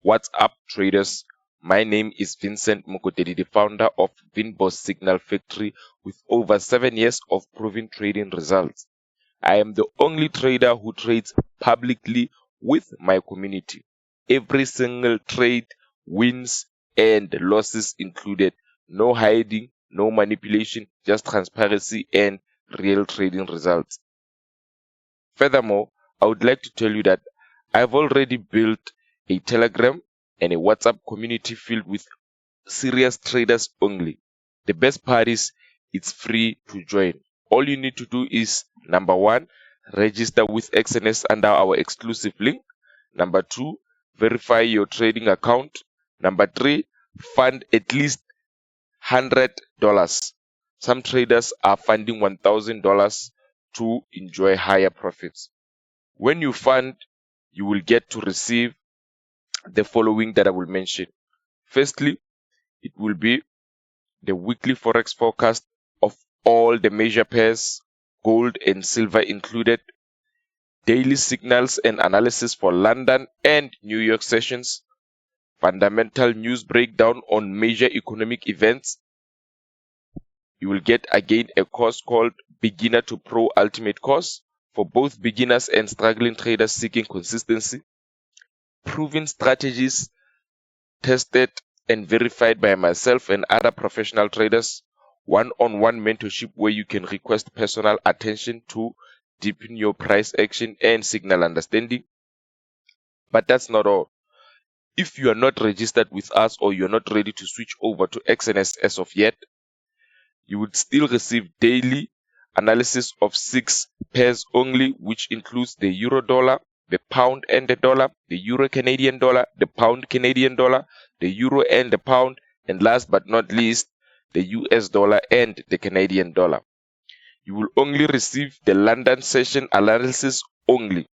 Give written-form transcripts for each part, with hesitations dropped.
What's up, traders? My name is Vincent Mokotedi, the founder of VinnBoss Signal Factory with over 7 years of proven trading results. I am the only trader who trades publicly with my community. Every single trade, wins and losses included. No hiding, no manipulation, just transparency and real trading results. Furthermore, I would like to tell you that I've already built a Telegram and a WhatsApp community filled with serious traders only. The best part is it's free to join. All you need to do is number 1, register with XNS under our exclusive link. Number 2, verify your trading account. Number 3, fund at least $100. Some traders are funding $1,000 to enjoy higher profits. When you fund, you will get to receive the following that I will mention. Firstly, it will be the weekly forex forecast of all the major pairs, gold and silver included, daily signals and analysis for London and New York sessions, fundamental news breakdown on major economic events. You will get again a course called Beginner to Pro Ultimate Course for both beginners and struggling traders seeking consistency. Proven strategies tested and verified by myself and other professional traders. One-on-one mentorship where you can request personal attention to deepen your price action and signal understanding. But that's not all. If you are not registered with us or you're not ready to switch over to XNS as of yet, you would still receive daily analysis of 6 pairs only, which includes the euro dollar, the pound and the dollar, the euro Canadian dollar, the pound Canadian dollar, the euro and the pound, and last but not least, the US dollar and the Canadian dollar. You will only receive the London session analysis only.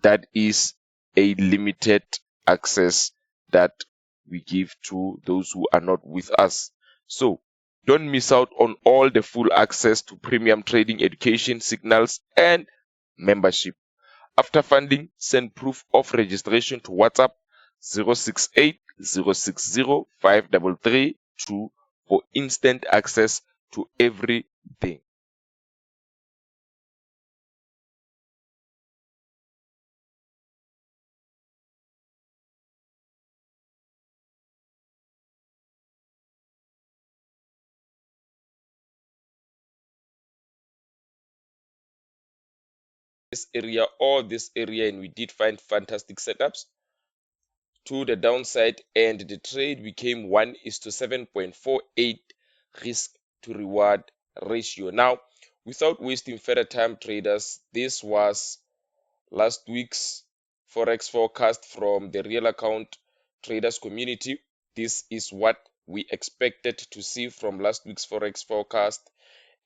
That is a limited access that we give to those who are not with us. So don't miss out on all the full access to premium trading education, signals, and membership. After funding, send proof of registration to WhatsApp 068 060 5332 for instant access to everything. This area or this area, and we did find fantastic setups to the downside, and the trade became 1:7.48 risk to reward ratio. Now, without wasting further time, traders, this was last week's forex forecast from the real account traders community. This is what we expected to see from last week's forex forecast,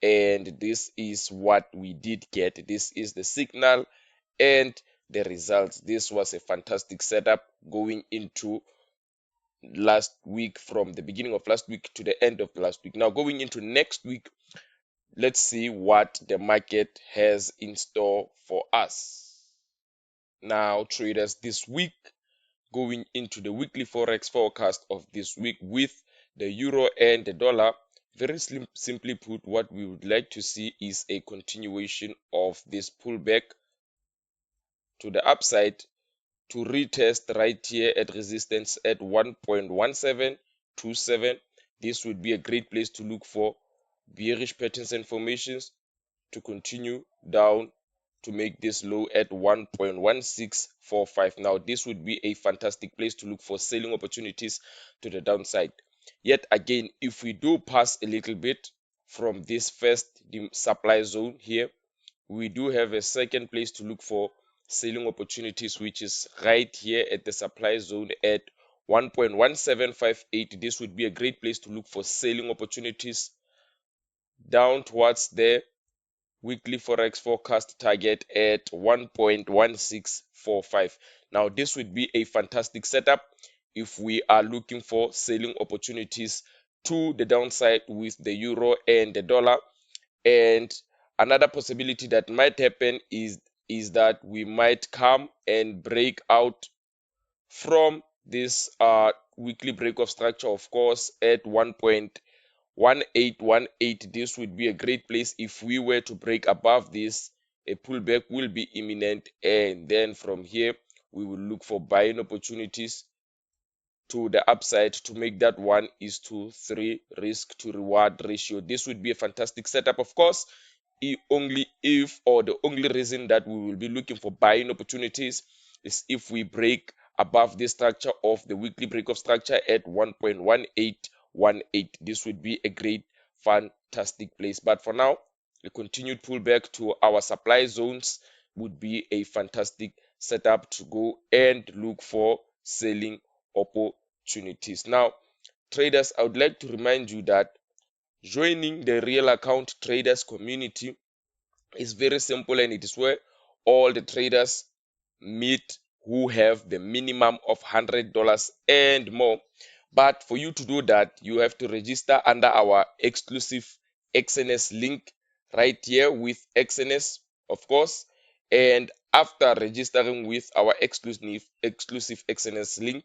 and this is what we did get. This is the signal and the results. This was a fantastic setup going into last week, from the beginning of last week to the end of last week. Now, going into next week, let's see what the market has in store for us. Now, traders, this week, going into the weekly forex forecast of this week with the euro and the dollar, very simply put, what we would like to see is a continuation of this pullback to the upside to retest right here at resistance at 1.1727. This would be a great place to look for bearish patterns and formations to continue down to make this low at 1.1645. Now, this would be a fantastic place to look for selling opportunities to the downside. Yet again, if we do pass a little bit from this first supply zone here, we do have a second place to look for selling opportunities, which is right here at the supply zone at 1.1758. This would be a great place to look for selling opportunities down towards the weekly forex forecast target at 1.1645. Now, this would be a fantastic setup if we are looking for selling opportunities to the downside with the euro and the dollar. And another possibility that might happen is that we might come and break out from this weekly break of structure, of course, at 1.1818. This would be a great place. If we were to break above this, a pullback will be imminent, and then from here we will look for buying opportunities to the upside to make that 1:3 risk to reward ratio. This would be a fantastic setup. Of course, only if, or the only reason that we will be looking for buying opportunities is if we break above this structure of the weekly break of structure at 1.1818. This would be a great, fantastic place. But for now, a continued pullback to our supply zones would be a fantastic setup to go and look for selling opportunities. Now, traders, I would like to remind you that joining the real account traders community is very simple, and it is where all the traders meet who have the minimum of $100 and more. But for you to do that, you have to register under our exclusive XNS link right here with XNS, of course. And after registering with our exclusive XNS link,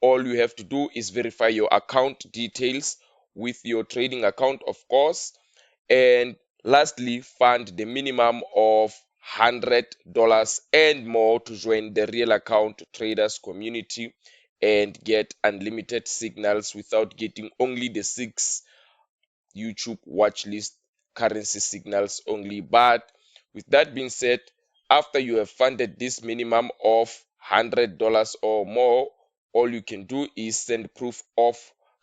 all you have to do is verify your account details with your trading account, of course. And lastly, fund the minimum of $100 and more to join the real account traders community and get unlimited signals without getting only the 6 YouTube watch list currency signals only. But with that being said, after you have funded this minimum of $100 or more, all you can do is send proof of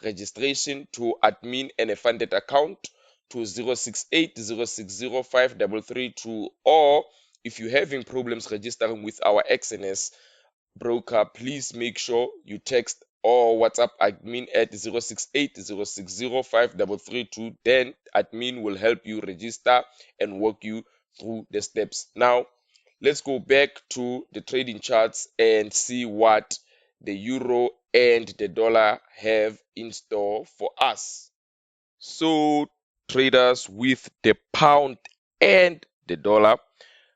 registration to admin and a funded account to 06806053332. Or if you're having problems registering with our XNS broker, please make sure you text or WhatsApp admin at 06806053332. Then admin will help you register and walk you through the steps. Now, let's go back to the trading charts and see what the euro and the dollar have in store for us. So, traders, with the pound and the dollar,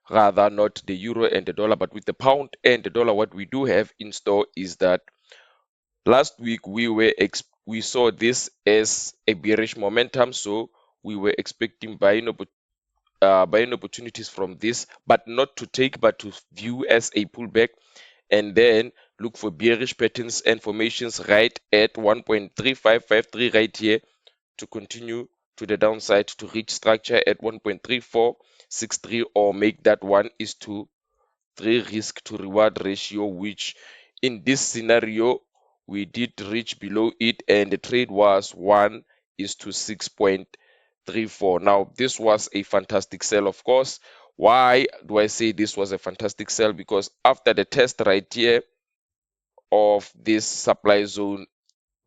rather not the euro and the dollar, but with the pound and the dollar, what we do have in store is that last week we saw this as a bearish momentum, so we were expecting buying opportunities from this, but not to take, but to view as a pullback, and then look for bearish patterns and formations right at 1.3553 right here to continue to the downside to reach structure at 1.3463, or make that 1:3 risk to reward ratio, which in this scenario we did reach below it, and the trade was 1:6.34. Now, this was a fantastic sell, of course. Why do I say this was a fantastic sell? Because after the test right here of this supply zone,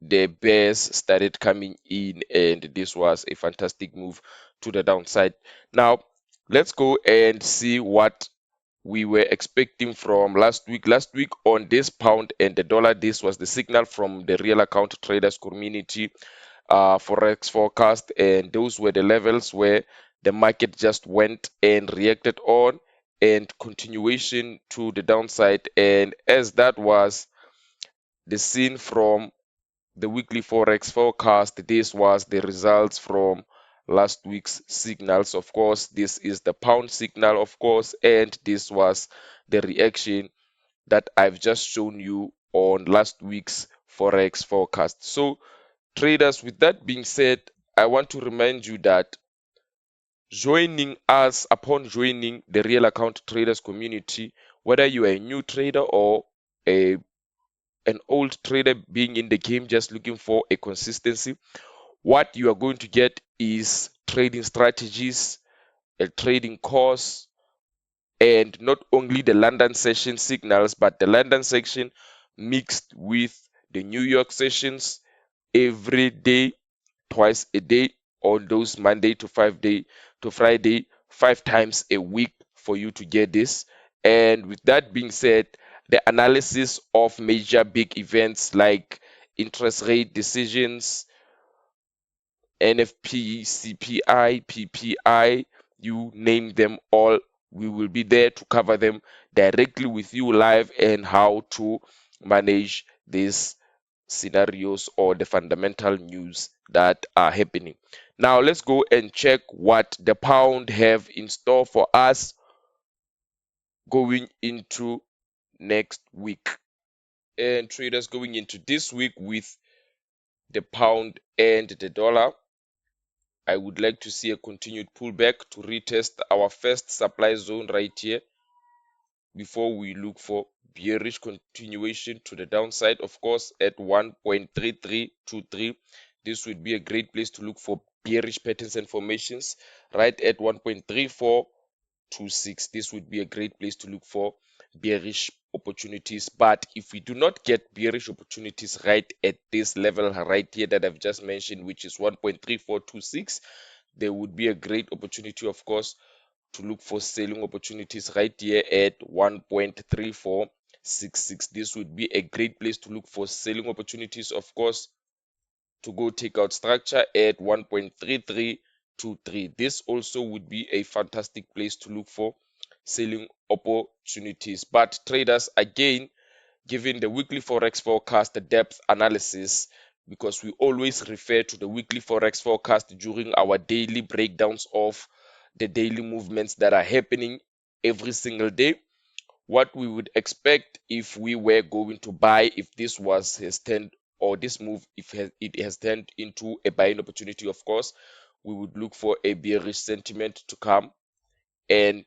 the bears started coming in, and this was a fantastic move to the downside. Now, let's go and see what we were expecting from last week. Last week on this pound and the dollar, this was the signal from the real account traders community forex forecast, and those were the levels where the market just went and reacted on, and continuation to the downside. And as that was the scene from the weekly forex forecast, this was the results from last week's signals. Of course, this is the pound signal, of course, and this was the reaction that I've just shown you on last week's forex forecast. So, traders, with that being said, I want to remind you that upon joining the real account traders community, whether you are a new trader or an old trader being in the game just looking for a consistency, what you are going to get is trading strategies, a trading course, and not only the London session signals, but the London section mixed with the New York sessions every day, twice a day, on those Monday to Friday, 5 times a week for you to get this. And with that being said, the analysis of major big events like interest rate decisions, NFP, CPI, PPI, you name them all, we will be there to cover them directly with you live, and how to manage these scenarios or the fundamental news that are happening. Now let's go and check what the pound have in store for us going into next week. And traders, going into this week with the pound and the dollar, I would like to see a continued pullback to retest our first supply zone right here before we look for bearish continuation to the downside. Of course, at 1.3323, this would be a great place to look for bearish patterns and formations. Right at 1.3426, this would be a great place to look for bearish opportunities. But if we do not get bearish opportunities right at this level right here that I've just mentioned, which is 1.3426, there would be a great opportunity, of course, to look for selling opportunities right here at 1.3466. This would be a great place to look for selling opportunities, of course, to go take out structure at 1.3323. This also would be a fantastic place to look for selling opportunities. But traders, again, given the weekly forex forecast, the depth analysis, because we always refer to the weekly forex forecast during our daily breakdowns of the daily movements that are happening every single day. What we would expect if we were going to buy, if this was his turned, or this move, if it has turned into a buying opportunity, of course, we would look for a bearish sentiment to come, and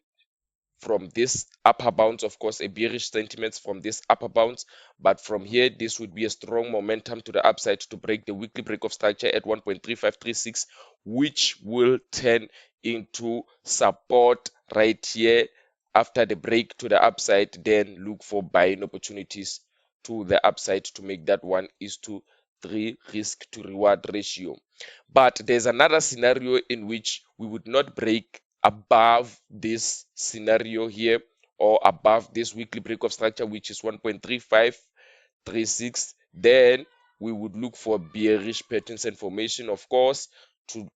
from this upper bounce, of course, a bearish sentiments from this upper bounce. But from here, this would be a strong momentum to the upside to break the weekly break of structure at 1.3536, which will turn into support right here. After the break to the upside, then look for buying opportunities to the upside to make that 1:3 risk to reward ratio. But there's another scenario in which we would not break above this scenario here, or above this weekly break of structure, which is 1.3536. Then we would look for bearish patterns and formation, of course, to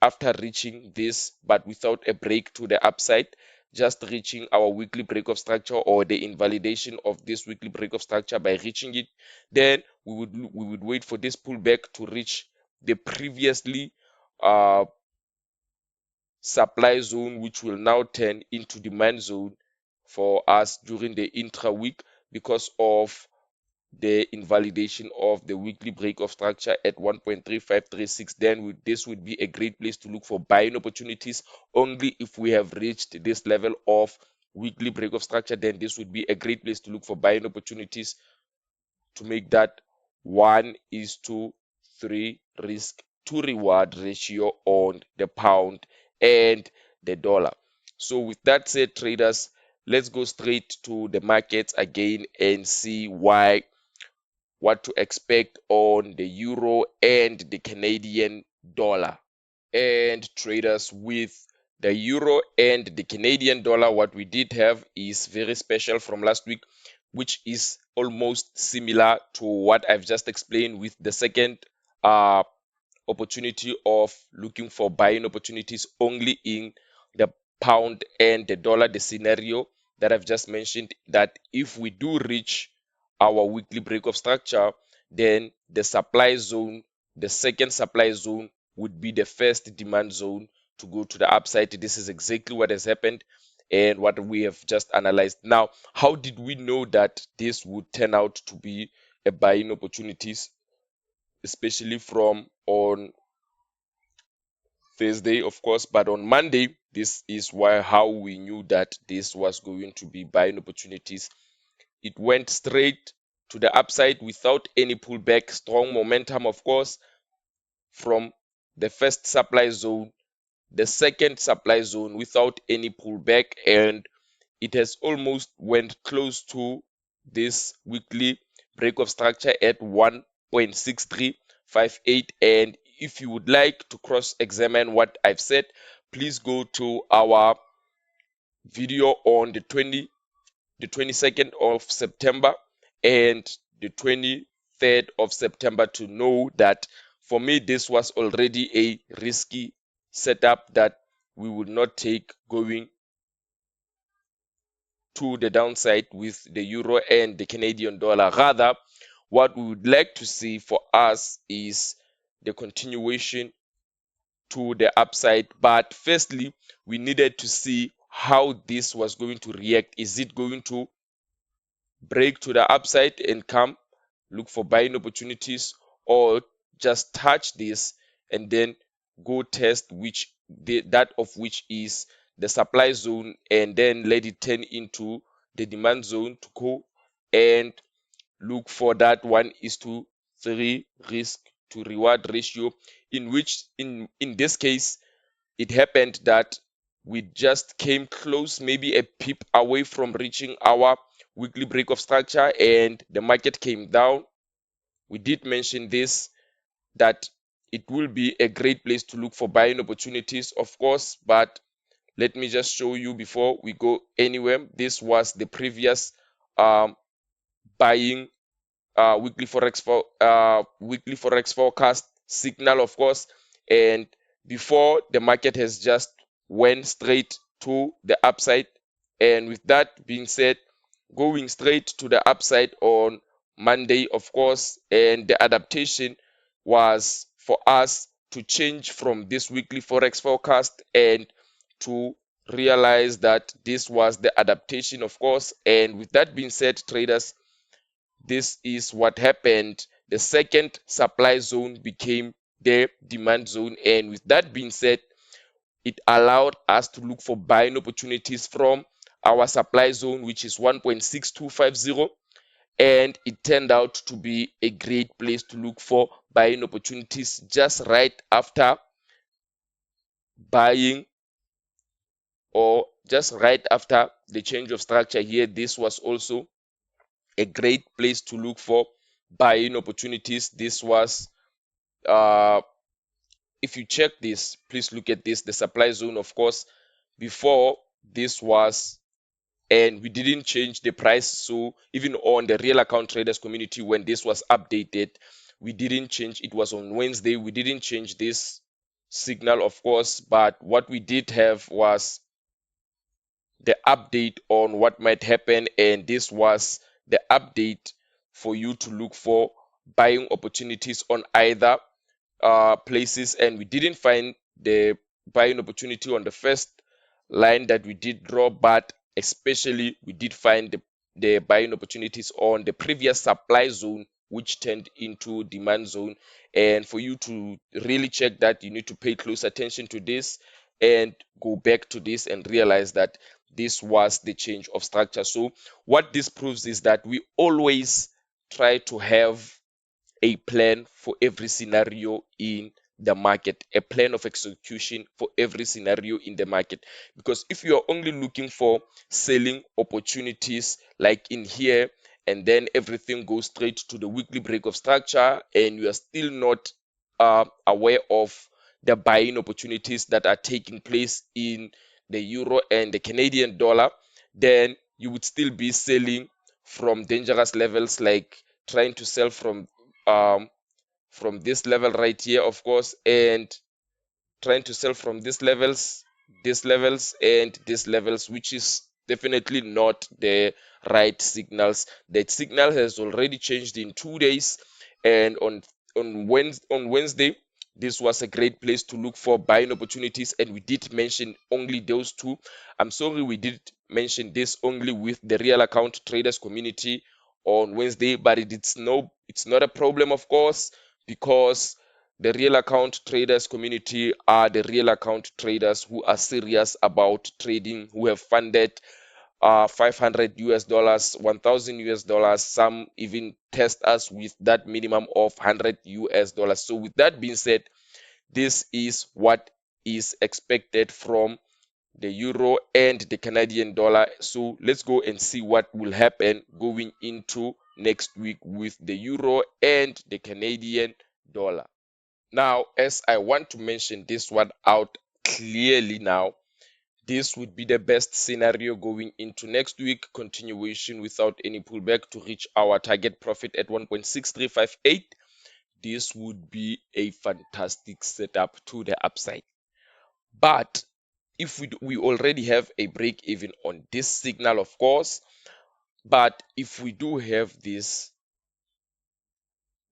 after reaching this, but without a break to the upside, just reaching our weekly break of structure or the invalidation of this weekly break of structure. By reaching it, then we would wait for this pullback to reach the previously supply zone, which will now turn into demand zone for us during the intra week because of the invalidation of the weekly break of structure at 1.3536. Then this would be a great place to look for buying opportunities. Only if we have reached this level of weekly break of structure, then this would be a great place to look for buying opportunities to make that 1:3 risk to reward ratio on the pound and the dollar. So with that said, traders, let's go straight to the markets again and see what to expect on the euro and the Canadian dollar. And traders, with the euro and the Canadian dollar, what we did have is very special from last week, which is almost similar to what I've just explained with the second opportunity of looking for buying opportunities only in the pound and the dollar. The scenario that I've just mentioned, that if we do reach our weekly break of structure, then the supply zone, the second supply zone, would be the first demand zone to go to the upside. This is exactly what has happened and what we have just analyzed. Now, how did we know that this would turn out to be a buying opportunities, especially from on Thursday, of course, but on Monday, this is how we knew that this was going to be buying opportunities. It went straight to the upside without any pullback, strong momentum, of course, from the first supply zone, the second supply zone without any pullback, and it has almost went close to this weekly break of structure at 1.6358. And if you would like to cross-examine what I've said, please go to our video on the 22nd of September and the 23rd of September to know that for me this was already a risky setup that we would not take going to the downside with the euro and the Canadian dollar. Rather, what we would like to see for us is the continuation to the upside. But firstly, we needed to see how this was going to react. Is it going to break to the upside and come look for buying opportunities, or just touch this and then go test that of which is the supply zone, and then let it turn into the demand zone to go and look for that 1:3 risk to reward ratio, in which in this case it happened that we just came close, maybe a pip away from reaching our weekly break of structure, and the market came down. We did mention this, that it will be a great place to look for buying opportunities, of course, but let me just show you before we go anywhere. This was the previous buying weekly forex forecast signal, of course, and before the market has just went straight to the upside. And with that being said, going straight to the upside on Monday, of course, and the adaptation was for us to change from this weekly forex forecast and to realize that this was the adaptation, of course. And with that being said, traders, this is what happened. The second supply zone became the demand zone. And with that being said, it allowed us to look for buying opportunities from our supply zone, which is 1.6250. And it turned out to be a great place to look for buying opportunities just right after buying, or just right after the change of structure here. This was also a great place to look for buying opportunities. This was, if you check this, please look at this, the supply zone, of course. Before this was, and we didn't change the price, so even on the real account traders community, when this was updated, we didn't change. It was on Wednesday, we didn't change this signal, of course, but what we did have was the update on what might happen, and this was the update for you to look for buying opportunities on either places. And we didn't find the buying opportunity on the first line that we did draw, but especially we did find the buying opportunities on the previous supply zone, which turned into demand zone. And for you to really check that, you need to pay close attention to this and go back to this and realize that this was the change of structure. So what this proves is that we always try to have a plan for every scenario in the market, a plan of execution for every scenario in the market. Because if you are only looking for selling opportunities like in here, and then everything goes straight to the weekly break of structure, and you are still not aware of the buying opportunities that are taking place in the euro and the Canadian dollar, then you would still be selling from dangerous levels, like trying to sell from this level right here, of course, and trying to sell from these levels, and these levels, which is definitely not the right signals. That signal has already changed in 2 days, and on Wednesday, this was a great place to look for buying opportunities, and we did mention only those two. I'm sorry, we did mention this only with the real account traders community on Wednesday, but it's not a problem, of course, because the real account traders community are the real account traders who are serious about trading, who have funded $500, 1,000 US dollars. Some even test us with that minimum of $100. So with that being said, this is what is expected from the euro and the Canadian dollar. So let's go and see what will happen going into next week with the euro and the Canadian dollar. Now, as I want to mention this one out clearly now, this would be the best scenario going into next week, continuation without any pullback to reach our target profit at 1.6358. This would be a fantastic setup to the upside. But if we already have a break even on this signal, of course, but if we do have this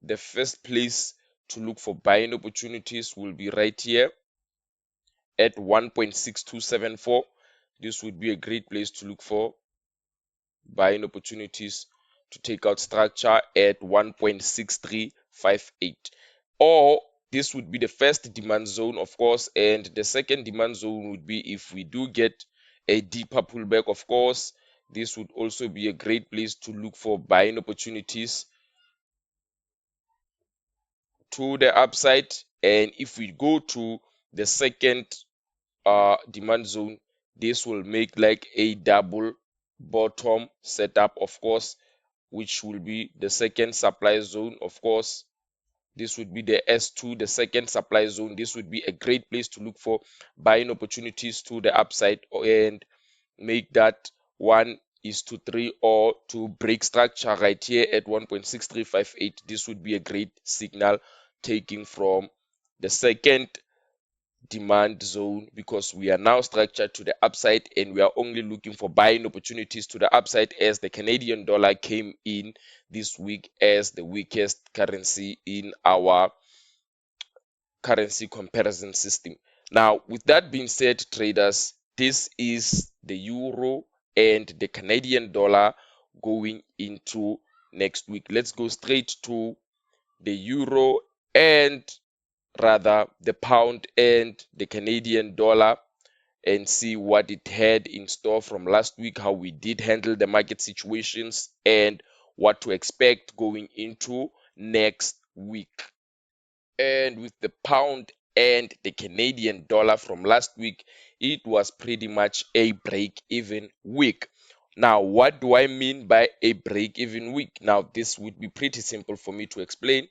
the first place to look for buying opportunities will be right here at 1.6274. This would be a great place to look for buying opportunities to take out structure at 1.6358. Or this would be the first demand zone, of course, and the second demand zone would be if we do get a deeper pullback, of course. This would also be a great place to look for buying opportunities to the upside. And if we go to the second demand zone, this will make like a double bottom setup, of course, which will be the second supply zone. Of course, this would be the S2, the second supply zone. This would be a great place to look for buying opportunities to the upside and make that 1:3, or to break structure right here at 1.6358. This would be a great signal taking from the second demand zone, because we are now structured to the upside and we are only looking for buying opportunities to the upside, as the Canadian dollar came in this week as the weakest currency in our currency comparison system. Now, with that being said, traders, this is the euro and the Canadian dollar going into next week. Let's go straight to the euro and rather the pound and the Canadian dollar and see what it had in store from last week, how we did handle the market situations, and what to expect going into next week. And with the pound and the Canadian dollar from last week, it was pretty much a break-even week. Now, what do I mean by a break-even week? Now, this would be pretty simple for me to explain.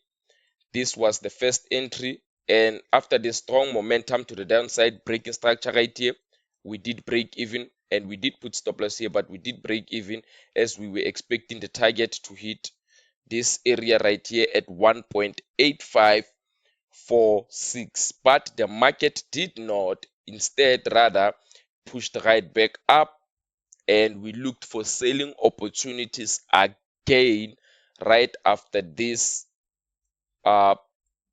This was the first entry, and after the strong momentum to the downside, breaking structure right here, we did break even, and we did put stop loss here, but we did break even as we were expecting the target to hit this area right here at 1.8546, but the market did not. Instead, rather pushed right back up, and we looked for selling opportunities again right after this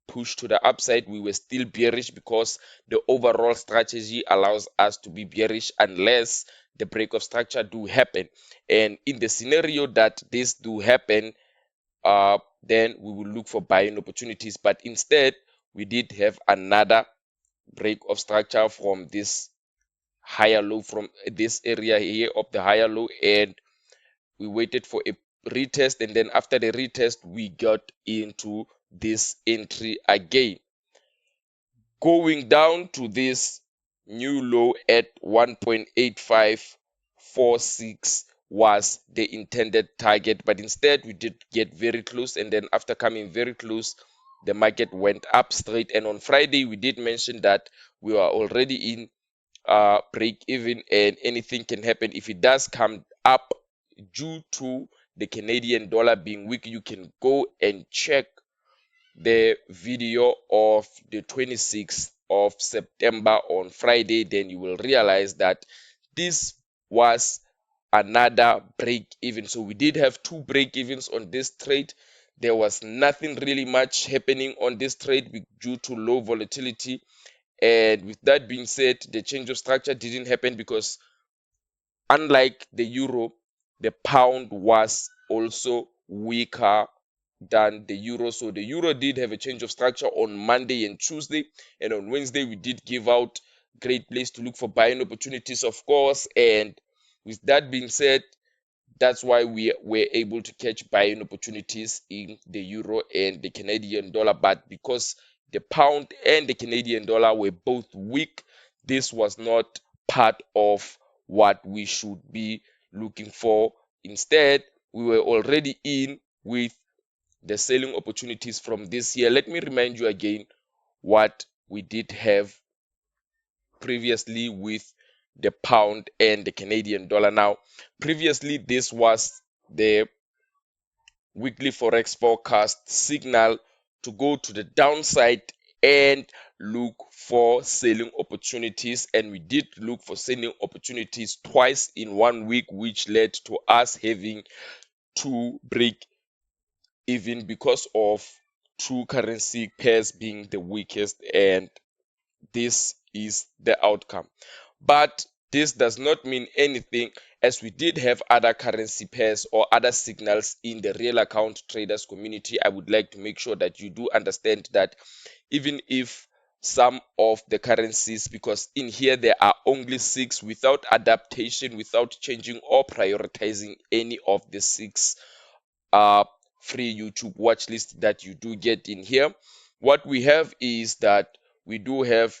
push to the upside. We were still bearish because the overall strategy allows us to be bearish unless the break of structure do happen. And in the scenario that this do happen, then we will look for buying opportunities. But instead, we did have another break of structure from this higher low, from this area here of the higher low, and we waited for a retest, and then after the retest we got into this entry again, going down to this new low at 1.8546 was the intended target, but instead we did get very close, and then after coming very close, the market went up straight. And on Friday we did mention that we were already in break even and anything can happen if it does come up due to the Canadian dollar being weak. You can go and check the video of the 26th of September on Friday, then you will realize that this was another break even. So we did have two break evens on this trade. There was nothing really much happening on this trade due to low volatility. And with that being said, the change of structure didn't happen because unlike the euro, the pound was also weaker than the euro. So the euro did have a change of structure on Monday and Tuesday, and on Wednesday we did give out great place to look for buying opportunities, of course. And with that being said, that's why we were able to catch buying opportunities in the euro and the Canadian dollar. But because the pound and the Canadian dollar were both weak, this was not part of what we should be looking for. Instead, we were already in with the selling opportunities from this year. Let me remind you again what we did have previously with the pound and the Canadian dollar. Now, previously, this was the weekly forex forecast signal to go to the downside and look for selling opportunities, and we did look for selling opportunities twice in 1 week, which led to us having to break even because of two currency pairs being the weakest, and this is the outcome. But this does not mean anything, as we did have other currency pairs or other signals in the real account traders community. I would like to make sure that you do understand that even if some of the currencies, because in here there are only 6, without adaptation, without changing or prioritizing any of the 6 free YouTube watch list that you do get in here, what we have is that we do have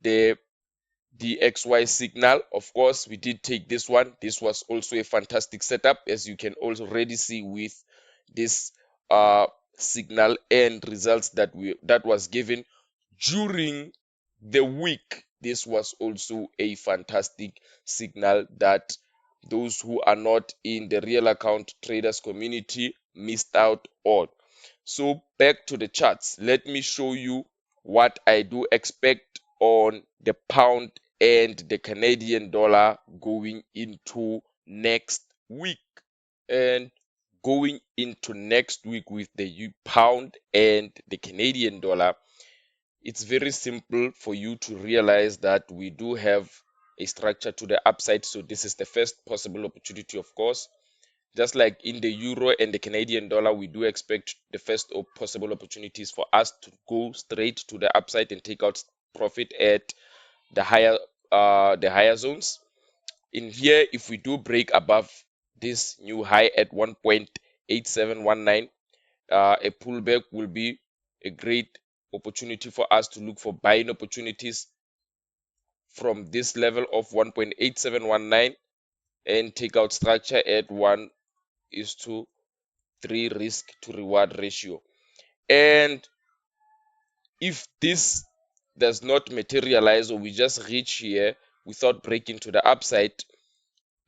the DXY signal. Of course, we did take this one. This was also a fantastic setup, as you can already see with this signal and results that was given during the week. This was also a fantastic signal that those who are not in the real account traders community missed out on. So back to the charts. Let me show you what I do expect on the pound and the Canadian dollar going into next week. And going into next week with the pound and the Canadian dollar, it's very simple for you to realize that we do have a structure to the upside. So this is the first possible opportunity, of course. Just like in the euro and the Canadian dollar, we do expect the first possible opportunities for us to go straight to the upside and take out profit at the higher zones. In here, if we do break above this new high at 1.8719, a pullback will be a great opportunity for us to look for buying opportunities from this level of 1.8719 and take out structure at 1:3 risk to reward ratio. And if this does not materialize, or we just reach here without breaking to the upside,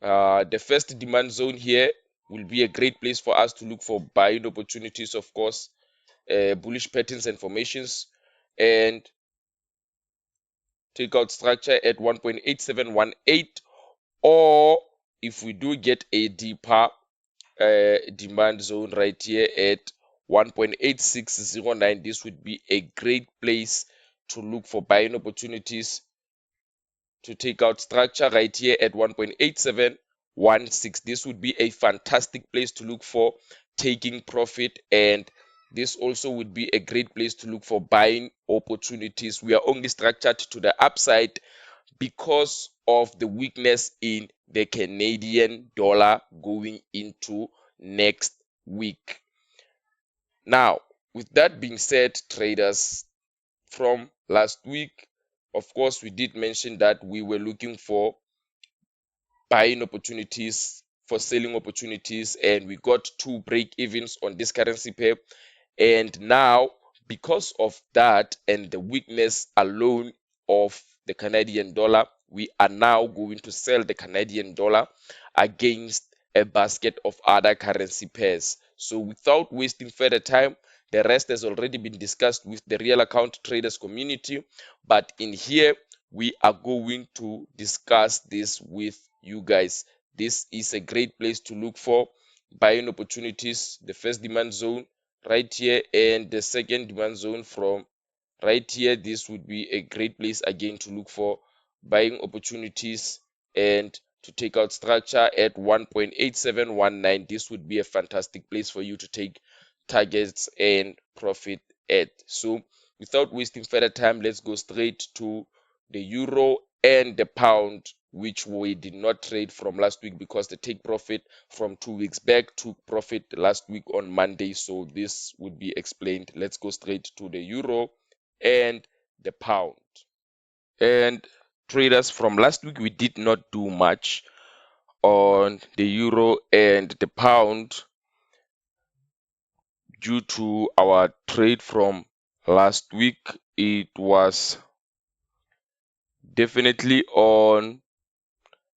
the first demand zone here will be a great place for us to look for buying opportunities, of course, bullish patterns and formations, and take out structure at 1.8718. Or if we do get a deeper demand zone right here at 1.8609, this would be a great place to look for buying opportunities to take out structure right here at 1.8716. This would be a fantastic place to look for taking profit, and this also would be a great place to look for buying opportunities. We are only structured to the upside because of the weakness in the Canadian dollar going into next week. Now, with that being said, traders, from last week, of course, we did mention that we were looking for buying opportunities, for selling opportunities, and we got 2 break-evens on this currency pair. And now, because of that and the weakness alone of the Canadian dollar, we are now going to sell the Canadian dollar against a basket of other currency pairs. So without wasting further time, the rest has already been discussed with the real account traders community, but in here we are going to discuss this with you guys. This is a great place to look for buying opportunities. The first demand zone right here and the second demand zone from right here, this would be a great place again to look for buying opportunities and to take out structure at 1.8719. This would be a fantastic place for you to take targets and profit at. So without wasting further time, let's go straight to the euro and the pound, which we did not trade from last week because the take profit from 2 weeks back took profit last week on Monday. So this would be explained. Let's go straight to the euro and the pound. And traders, from last week, we did not do much on the euro and the pound due to our trade from last week. It was definitely on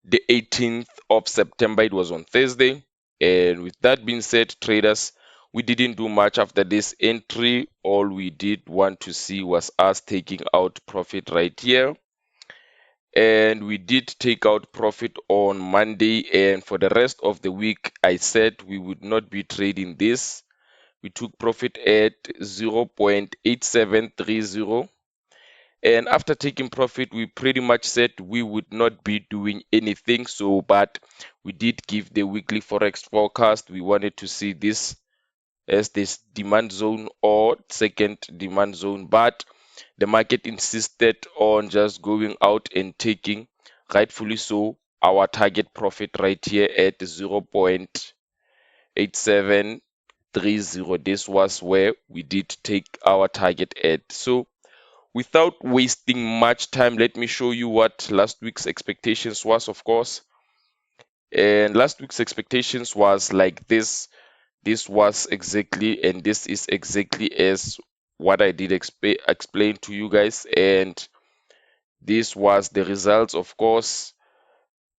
the 18th of September. It was on Thursday. And with that being said, traders, we didn't do much after this entry. All we did want to see was us taking out profit right here. And we did take out profit on Monday. And for the rest of the week, I said we would not be trading this We took profit at 0.8730. And after taking profit, we pretty much said we would not be doing anything. So, but we did give the weekly forex forecast. We wanted to see this as this demand zone or second demand zone, but the market insisted on just going out and taking, rightfully so, our target profit right here at 0.8730. This was where we did take our target at. So without wasting much time, let me show you what last week's expectations was, of course. And last week's expectations was like this. This was exactly, and this is exactly as what I did explain to you guys. And this was the results, of course.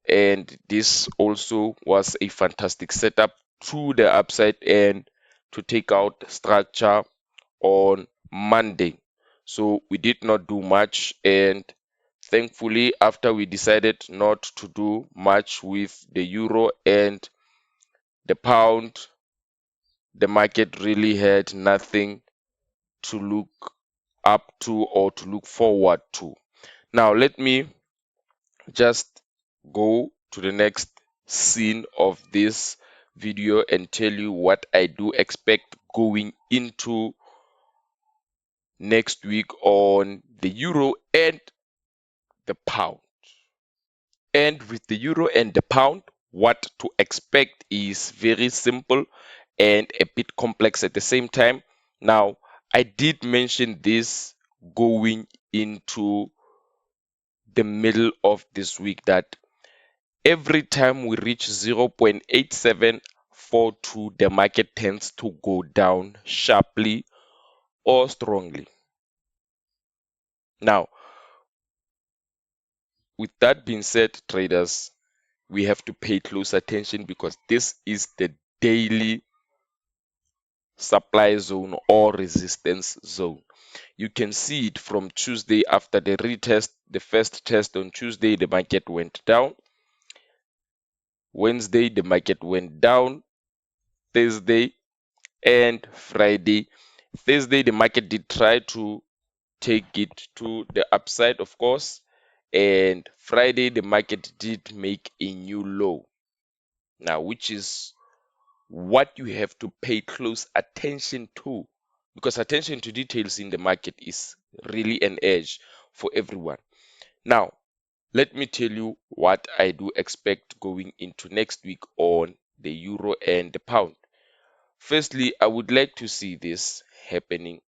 And this also was a fantastic setup to the upside and to take out structure on Monday. So we did not do much, and thankfully, after we decided not to do much with the euro and the pound, the market really had nothing to look up to or to look forward to. Now, let me just go to the next scene of this video and tell you what I do expect going into next week on the euro and the pound. And with the euro and the pound, what to expect is very simple and a bit complex at the same time. Now, I did mention this going into the middle of this week that every time we reach 0.8742, the market tends to go down sharply or strongly. Now, with that being said, traders, we have to pay close attention because this is the daily supply zone or resistance zone. You can see it from Tuesday after the retest, the first test on Tuesday, the market went down. Wednesday, the market went down. Thursday and Friday. Thursday, the market did try to take it to the upside, of course. And Friday, the market did make a new low. Now, which is what you have to pay close attention to, because attention to details in the market is really an edge for everyone. Now, let me tell you what I do expect going into next week on the euro and the pound. Firstly, I would like to see this happening,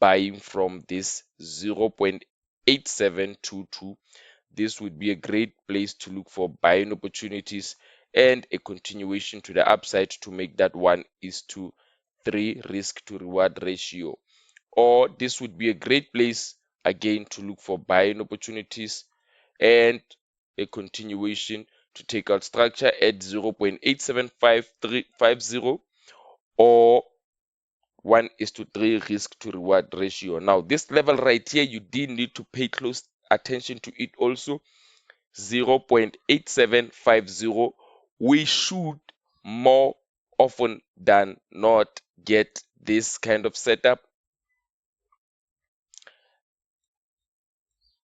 buying from this 0.8722. This would be a great place to look for buying opportunities and a continuation to the upside to make that 1:3 risk to reward ratio. Or this would be a great place again to look for buying opportunities and a continuation to take out structure at 0.87550 or 1:3 risk to reward ratio. Now, this level right here, you did need to pay close attention to it also. 0.8750. We should more often than not get this kind of setup.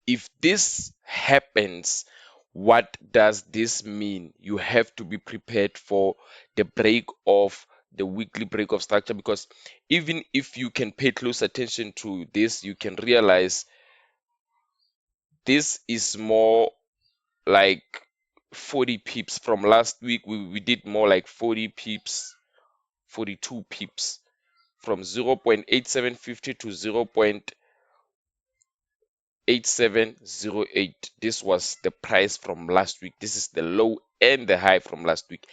If this happens, what does this mean? You have to be prepared for the break of the weekly break of structure, because even if you can pay close attention to this, you can realize this is more like 40 pips from last week. We did more like 40 pips, 42 pips from 0.8750 to 0.8708. This was the price from last week. This is the low and the high from last week,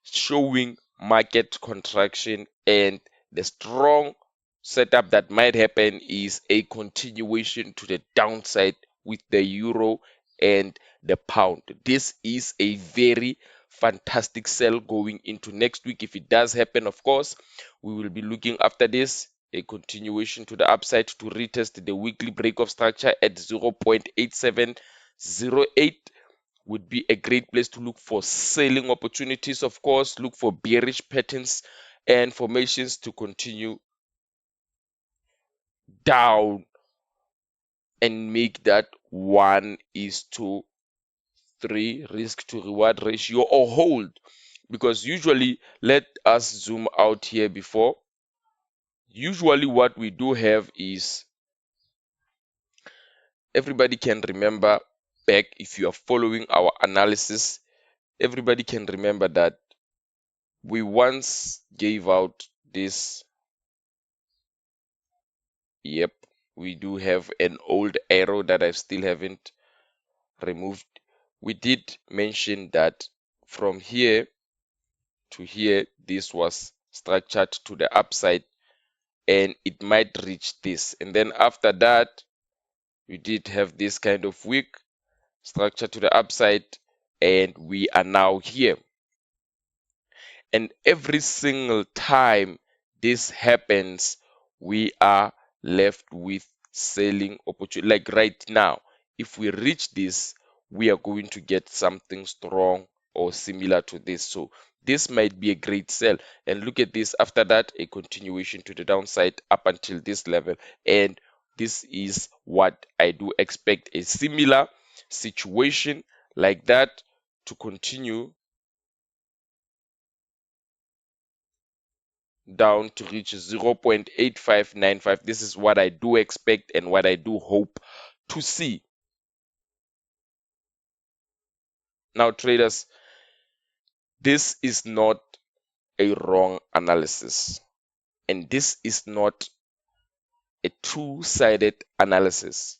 showing market contraction, and the strong setup that might happen is a continuation to the downside with the euro and the pound. This is a very fantastic sell going into next week. If it does happen, of course, we will be looking after this, a continuation to the upside to retest the weekly break of structure at 0.8708 would be a great place to look for selling opportunities. Of course, look for bearish patterns and formations to continue down and make that 1:3 risk to reward ratio, or hold, because usually, let us zoom out here before. Usually what we do have is, everybody can remember back, if you are following our analysis, everybody can remember that we once gave out this. Yep, we do have an old arrow that I still haven't removed. We did mention that from here to here, this was structured to the upside and it might reach this. And then after that, we did have this kind of wick structure to the upside, and we are now here. And every single time this happens, we are left with selling opportunity. Like right now, if we reach this, we are going to get something strong or similar to this. So this might be a great sell. And look at this. After that, a continuation to the downside up until this level. And this is what I do expect, a similar situation like that to continue down to reach 0.8595. This is what I do expect and what I do hope to see. Now, traders, this is not a wrong analysis, and this is not a two-sided analysis.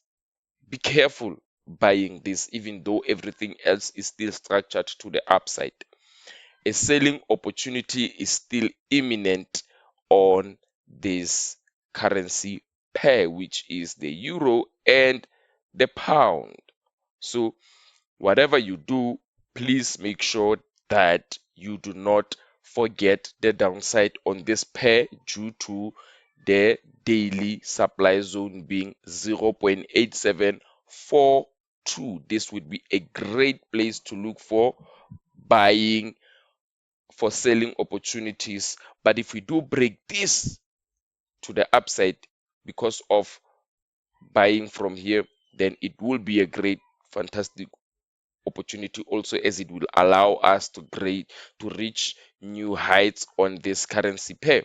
Be careful buying this, even though everything else is still structured to the upside. A selling opportunity is still imminent on this currency pair, which is the euro and the pound. So whatever you do, please make sure that you do not forget the downside on this pair due to the daily supply zone being 0.8742. This would be a great place to look for buying, for selling opportunities. But if we do break this to the upside because of buying from here, then it will be a great, fantastic opportunity also, as it will allow us to reach new heights on this currency pair.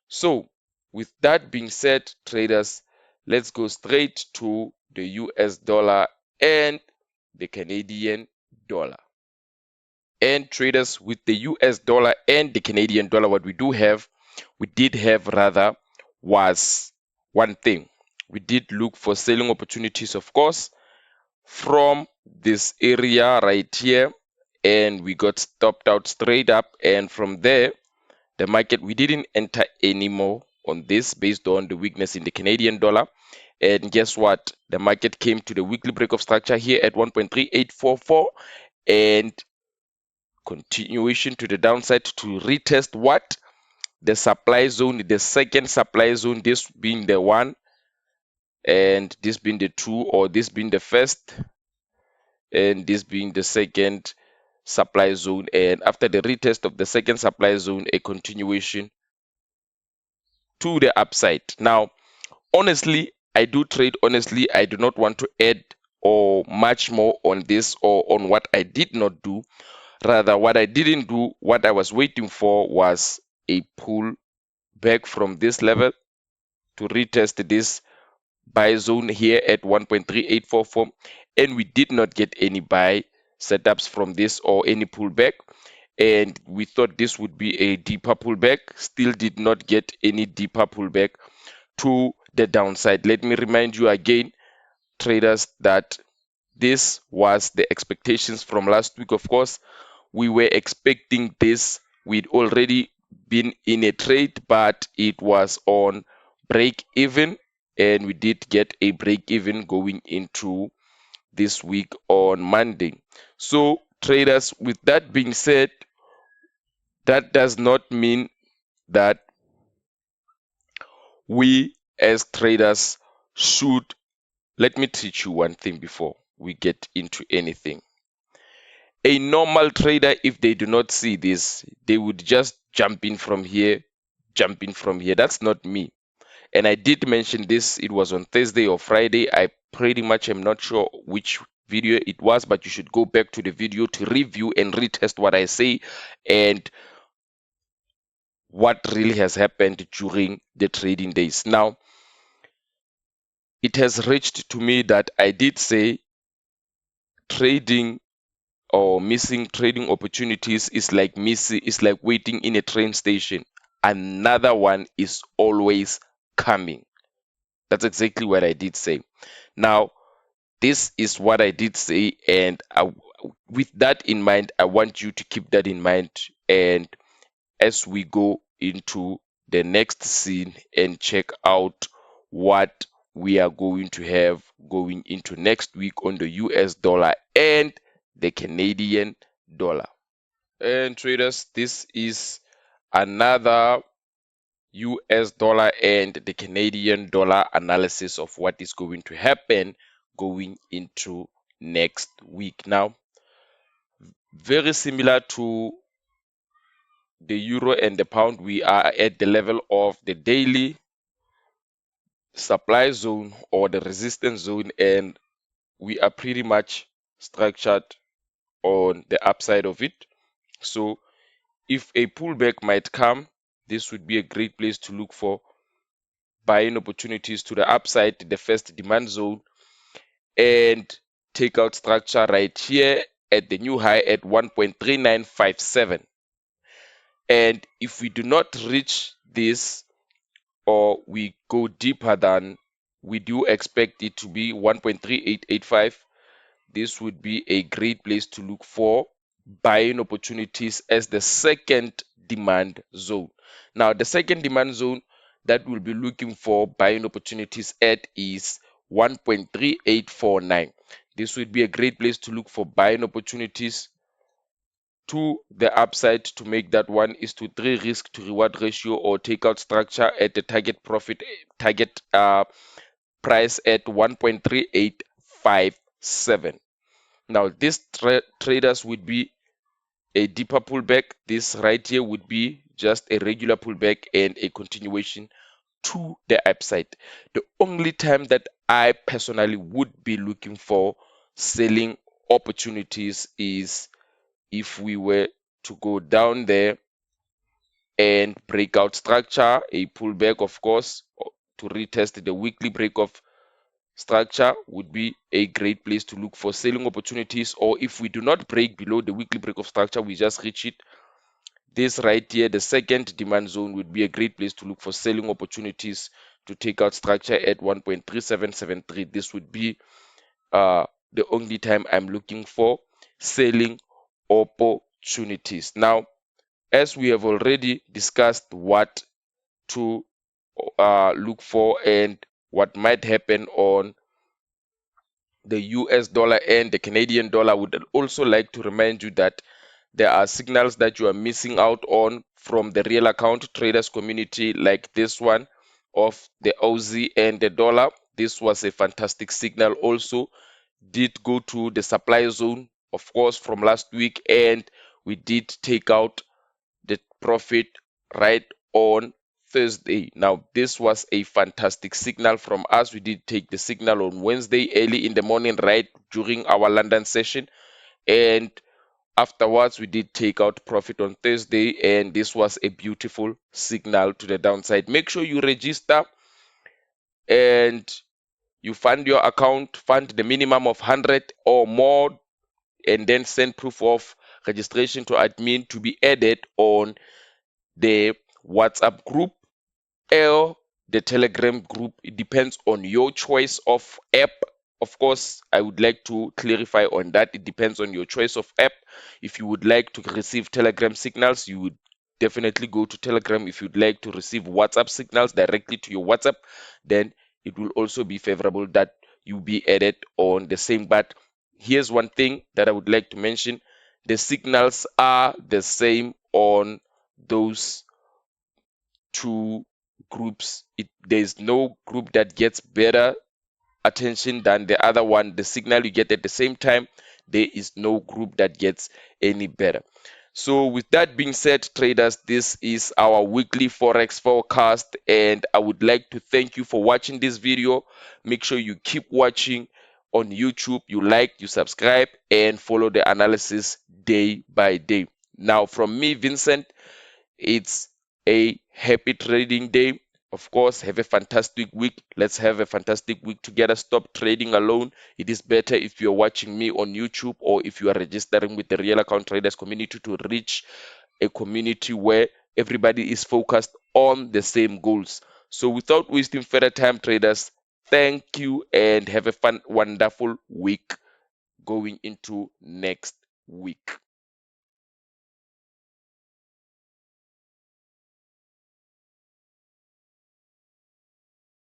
So with that being said, traders, let's go straight to the US dollar and the Canadian dollar. And traders, with the US dollar and the Canadian dollar, what we did have rather, was one thing. We did look for selling opportunities, of course, from this area right here, and we got stopped out straight up. And from there, the market, we didn't enter anymore on this based on the weakness in the Canadian dollar. And guess what? The market came to the weekly break of structure here at 1.3844, and continuation to the downside to retest what? The supply zone, the second supply zone, this being the one, and this being the two, or this being the first, and this being the second supply zone. And after the retest of the second supply zone, a continuation to the upside. Now, honestly, I do trade honestly. I do not want to add or much more on this or on what I did not do. Rather, what I didn't do, what I was waiting for, was a pull back from this level to retest this buy zone here at 1.3844, and we did not get any buy setups from this or any pullback, and we thought this would be a deeper pullback. Still did not get any deeper pullback to the downside. Let me remind you again, traders, that this was the expectations from last week. Of course, we were expecting this. We'd already been in a trade, but it was on break even, and we did get a break even going into this week on Monday. So traders, with that being said, that does not mean that we as traders should, let me teach you one thing before we get into anything. A normal trader, if they do not see this, they would just jump in from here, jump in from here. That's not me. And I did mention this, it was on Thursday or Friday. I pretty much am not sure which video it was, but you should go back to the video to review and retest what I say and what really has happened during the trading days. Now, it has reached to me that I did say trading or missing trading opportunities is like waiting in a train station. Another one is always coming. That's exactly what I did say. Now, this is what I did say, and with that in mind, I want you to keep that in mind. And as we go into the next scene and check out what we are going to have going into next week on the US dollar and the Canadian dollar. And traders, this is another US dollar and the Canadian dollar analysis of what is going to happen going into next week. Now, very similar to the euro and the pound, we are at the level of the daily supply zone or the resistance zone, and we are pretty much structured on the upside of it. So if a pullback might come, this would be a great place to look for buying opportunities to the upside, the first demand zone, and take out structure right here at the new high at 1.3957. And if we do not reach this, or we go deeper than we do expect it to be 1.3885, this would be a great place to look for buying opportunities as the second demand zone. Now, the second demand zone that we'll be looking for buying opportunities at is 1.3849. This would be a great place to look for buying opportunities to the upside to make that 1:3 risk to reward ratio or takeout structure at the target price at 1.3857. Now, this traders would be a deeper pullback. This right here would be just a regular pullback and a continuation to the upside. The only time that I personally would be looking for selling opportunities is if we were to go down there and break out structure, a pullback, of course, to retest the weekly break of structure would be a great place to look for selling opportunities. Or if we do not break below the weekly break of structure, we just reach it, this right here, the second demand zone, would be a great place to look for selling opportunities to take out structure at 1.3773. This would be the only time I'm looking for selling opportunities. Now, as we have already discussed what to look for and what might happen on the US dollar and the Canadian dollar, I would also like to remind you that there are signals that you are missing out on from the real account traders community, like this one of the Aussie and the dollar. This was a fantastic signal. Also did go to the supply zone, of course, from last week, and we did take out the profit right on Thursday. Now, this was a fantastic signal from us. We did take the signal on Wednesday early in the morning, right during our London session, and afterwards we did take out profit on Thursday, and this was a beautiful signal to the downside. Make sure you register and you fund your account, fund the minimum of 100 or more, and then send proof of registration to admin to be added on the WhatsApp group or the Telegram group. It depends on your choice of app. Of course, I would like to clarify on that. It depends on your choice of app. If you would like to receive Telegram signals, you would definitely go to Telegram. If you'd like to receive WhatsApp signals directly to your WhatsApp, then it will also be favorable that you be added on the same. But here's one thing that I would like to mention: the signals are the same on those two groups. There's no group that gets better attention than the other one. The signal you get at the same time, there is no group that gets any better. So with that being said, traders, this is our weekly forex forecast, and I would like to thank you for watching this video. Make sure you keep watching on YouTube, you like, you subscribe, and follow the analysis day by day. Now from me, Vincent, it's a happy trading day. Of course, have a fantastic week. Let's have a fantastic week together. Stop trading alone. It is better if you're watching me on YouTube or if you are registering with the Real Account Traders community to reach a community where everybody is focused on the same goals. So without wasting further time, traders, thank you and have a wonderful week going into next week.